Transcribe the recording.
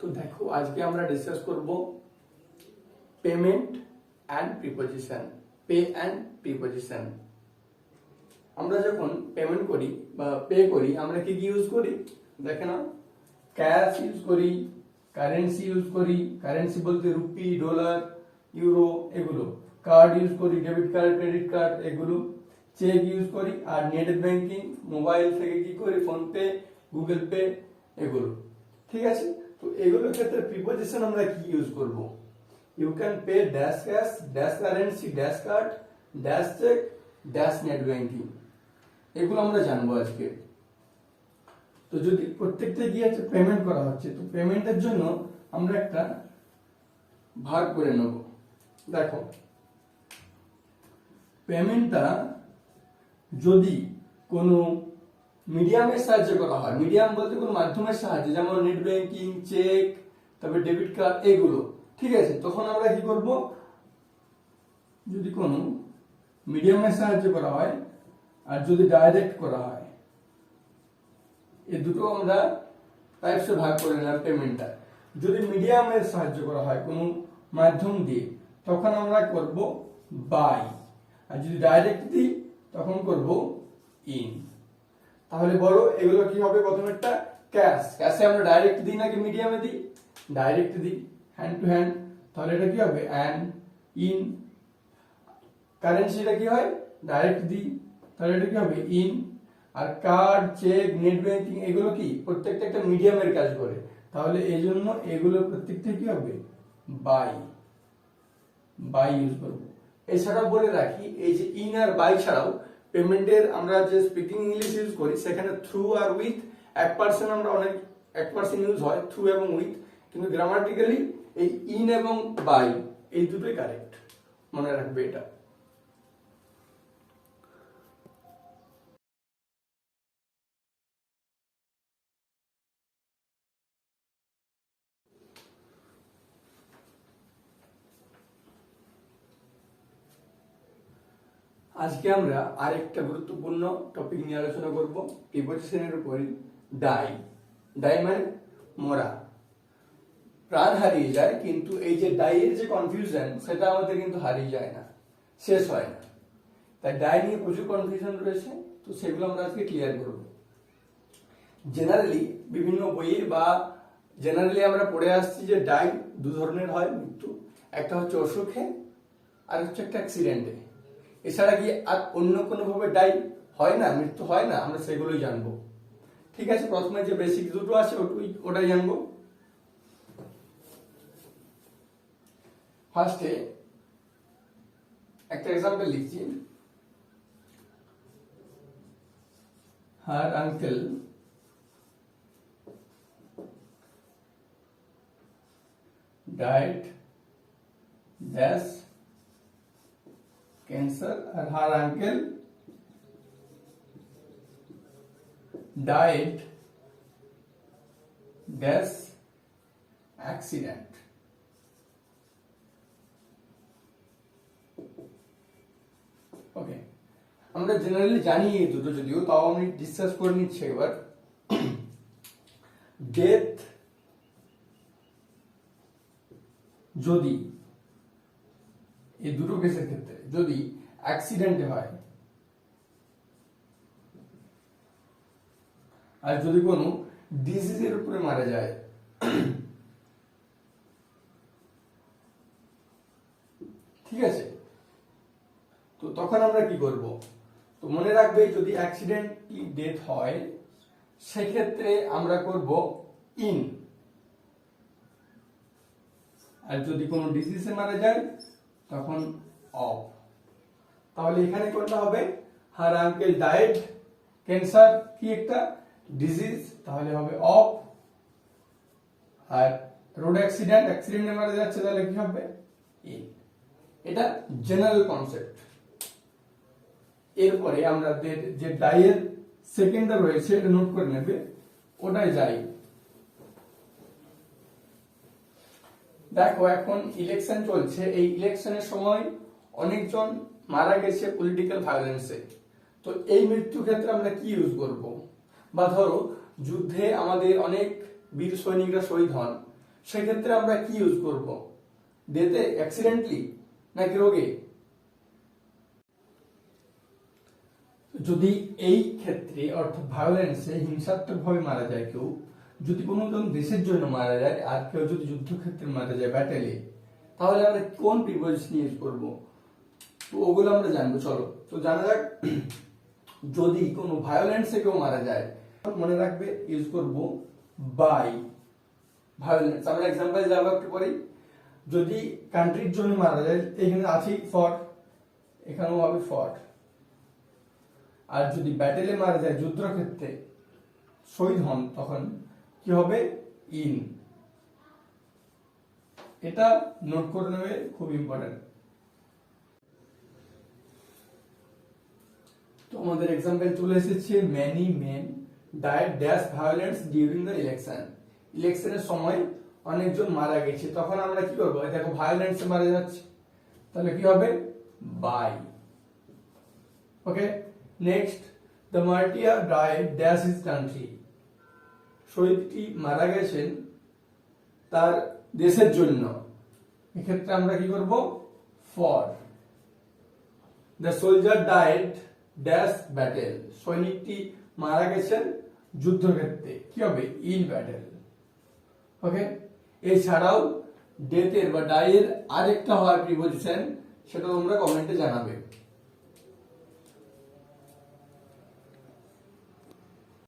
তো দেখো আজকে আমরা ডিসকাস করব payment and preposition. Pay and preposition. আমরা যখন পেমেন্ট করি বা পে করি আমরা কি কি ইউজ করি দেখে নাও। ক্যাশ ইউজ করি, কারেন্সি ইউজ করি, কারেন্সি বলতে রুপি, ডলার, ইউরো এগুলো। কার্ড ইউজ করি, ডেবিট কার্ড, ক্রেডিট কার্ড এগুলো। চেক ইউজ করি, আর নেট ব্যাংকিং, মোবাইল থেকে কি করি, ফোন পে, গুগল পে এগুলো। ঠিক আছে, তো এগুলোর ক্ষেত্রে প্রিপোজিশন আমরা কি ইউজ করব? You can pay dash cash, dash currency, dash card, dash cheque, dash net banking, এগুলো আমরা জানবো আজকে। তো যদি প্রত্যেকটা গিয়ে পেমেন্ট করা হচ্ছে, তো পেমেন্টের জন্য আমরা একটা ভাগ করে নেব। দেখো পেমেন্টটা যদি কোনো মিডিয়ামের সাহায্যে করা হয়, মিডিয়াম বলতে কোনো মাধ্যমের সাহায্যে, যেমন নেট ব্যাংকিং, চেক, তারপরে ডেবিট কার্ড এগুলো, ঠিক আছে, তখন আমরা কি করব? যদি কোনো মিডিয়ামের সাহায্যে করা হয় আর যদি ডাইরেক্ট করা হয়, এই দুটো আমরা টাইপসে ভাগ করে নিলাম পেমেন্টটা। যদি মিডিয়ামের সাহায্য করা হয় কোনো মাধ্যম দিয়ে, তখন আমরা করব বাই, আর যদি ডাইরেক্ট দিই তখন করব ইন। তাহলে বলো এগুলো কি হবে? প্রথমেরটা ক্যাশ, ক্যাশে আমরা ডাইরেক্ট দিই নাকি মিডিয়ামে দিই? ডাইরেক্ট দিই, হ্যান্ড টু হ্যান্ড, তাহলে এটা কি হবে? And in. কারেন্সিটা কি হয়? ডাইরেক্ট দিই, তাহলে এটা কি হবে? ইন। আর কার্ড, চেক, নেট ব্যাংকিং এগুলো কি প্রত্যেকটা একটা মিডিয়ামের কাজ করে, তাহলে এই জন্য এগুলো প্রত্যেকটা কি হবে? বাই, বাই ইউজ করব। এছাড়াও বলে রাখি, এই যে ইন আর বাই ছাড়াও পেমেন্টের আমরা যে স্পিকিং ইংলিশ ইউজ করি সেখানে থ্রু আর উইথ 1% আমরা অনেক 1% ইউজ হয় থ্রু এবং উইথ, কিন্তু গ্রামাটিক্যালি এই ইন এবং বাই এই দুটোই কারেক্ট, মনে রাখবে এটা। আজকে আমরা আরেকটা গুরুত্বপূর্ণ টপিক নিয়ে আলোচনা করব প্রিপোজিশনের উপরই। ডাই, ডাই মানে মরা, প্রাণ হারিয়ে যায়, কিন্তু এই যে ডাই এর যে কনফিউশন সেটা আমাদের কিন্তু হারিয়ে যায় না, শেষ হয় না। তাই ডাই নিয়ে প্রচুর কনফিউশন রয়েছে, তো সেগুলো আমরা আজকে ক্লিয়ার করব। জেনারেলি বিভিন্ন বইয়ে বা জেনারেলি আমরা পড়ে আসছি যে ডাই দু ধরনের হয় মৃত্যু, একটা হচ্ছে অসুখে আর হচ্ছে একটা অ্যাক্সিডেন্টে। এছাড়া কি আর অন্য কোনো ভাবে ডাই হয় না, মৃত্যু হয় না, আমরা সেগুলোই জানবো। ঠিক আছে, প্রথমে যে বেসিক দুটো আছে ওটাই জানবো। ফার্স্টে একটা এক্সাম্পল লিখছি। Her uncle died dash cancer, and her uncle died dash accident. Okay, আমরা জেনারেলি জানি এই দুটো, যদিও তাও আমি ডিসকাস করে নিচ্ছি এবার। ডেথ যদি এই দুটো কেসের ক্ষেত্রে যদি অ্যাক্সিডেন্টে হয়, আর যদি কোনো ডিজিজের উপরে মারা যায়, ঠিক আছে, তো তখন আমরা কি করব? তো মনে রাখবে যদি অ্যাক্সিডেন্টলি ডেথ হয় সেক্ষেত্রে আমরা করব ইন, আর যদি কোনো ডিজিজে মারা যায় তখন অফ। তাহলে এখানে কোনটা হবে? হার আঙ্কেল ডায়েড ক্যান্সার কি একটা ডিজিজ, তাহলে হবে অফ। আর রোড অ্যাক্সিডেন্ট, অ্যাক্সিডেন্টে মারা যাচ্ছে, তাহলে কি হবে? ইন। এটা জেনারেল কনসেপ্ট। এরপরে আমরা যে ডাইয়ের সেকেন্ডটা রয়েছে এটা নোট করে নেবে, ওটাই যাই। দেখো এখন ইলেকশন চলছে, এই ইলেকশনের সময় অনেকজন মারা গেছে পলিটিক্যাল ভায়োলেন্সে, তো এই মৃত্যু ক্ষেত্রে আমরা কি ইউজ করব? বা ধরো যুদ্ধে আমাদের অনেক বীর সৈনিকরা শহীদ হন, সেক্ষেত্রে আমরা কি ইউজ করব? ডেতে, অ্যাক্সিডেন্টলি, নাকি রোগে? যদি এই ক্ষেত্রে অর্থাৎ ভায়োলেন্সে হিংসাত্মকভাবে মারা যায় কেউ, যদি কোনো দেশের জন্য মারা যায় আর কেউ যদি যুদ্ধক্ষেত্রে মারা যায় ব্যাটেলে, তাহলে আমরা কোন প্রিপোজিশন ইউজ করব? তো ওগুলো আমরা জানবো। চলো তো জানা যাক। যদি কোনো ভায়োলেন্সে কেউ মারা যায়, মনে রাখবে ইউজ করব বাই ভায়োলেন্স। আমরা এক্সাম্পল যাবো একটু পরেই। যদি কান্ট্রির জন্য মারা যায়, এখানে আছে ফর, এখানেও হবে ফর। আর যদি ব্যাটেলে মারা যায়, যুদ্ধক্ষেত্রে শহীদ হন, তখন কি হবে? ইন। এটা নোট করে নেবে, খুব ইম্পর্টেন্ট। তো আমাদের এক্সাম্পল চলে এসেছে, many men died dash violence during the election. ইলেকশনের সময় অনেকজন মারা গেছে, তখন আমরা কি করবো? দেখো ভায়োলেন্সে মারা যাচ্ছে, তাহলে কি হবে? Bye. Okay, next, the martyr died dash his country. শহীদটি মারা গেছেন তার দেশের জন্য, এক্ষেত্রে আমরা কি করব? For. The soldier died dash battle. সৈনিকটি মারা গেছেন যুদ্ধক্ষেত্রে, কি হবে? In battle. ওকে, এছাড়াও ডেথের বা ডাইয়ের আরেকটা হয় প্রিপোজিশন, সেটা তোমরা কমেন্টে জানাবে।